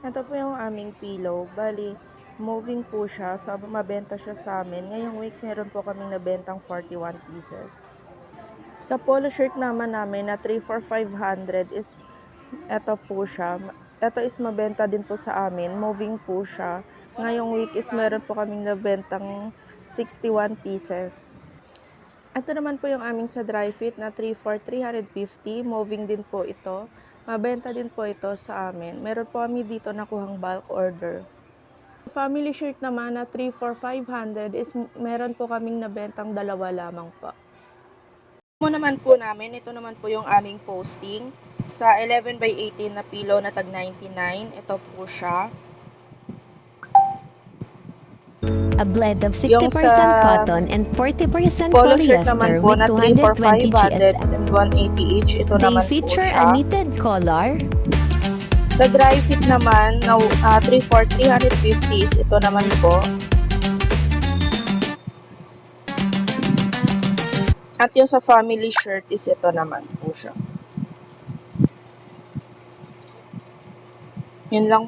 Ito po yung aming pillow. Bali, moving po siya. So, mabenta siya sa amin. Ngayong week, meron po kaming nabentang 41 pieces. Sa polo shirt naman namin na 3 for 500 is, ito po siya. Ito is mabenta din po sa amin. Moving po siya. Ngayong week is meron po kaming nabentang 61 pieces. Ito naman po yung aming sa dry fit na 3 for 350. Moving din po ito. Mabenta din po ito sa amin. Meron po kami dito nakuhang bulk order. Family shirt naman na 3 for 500 is meron po kaming nabentang dalawa lamang po. Mo naman po namin, ito naman po yung aming posting sa 11 by 18 na pillow na tag 99. Ito po siya. A blend of 60% Yung sa cotton and 40% polo shirt naman polyester po with na 3 for 220 500 GSM. and 180 each. Ito They naman po feature a siya. knitted collar. Sa dry fit naman na 3 for 350s. Ito naman po. At yung sa family shirt is ito naman po siya. Yun lang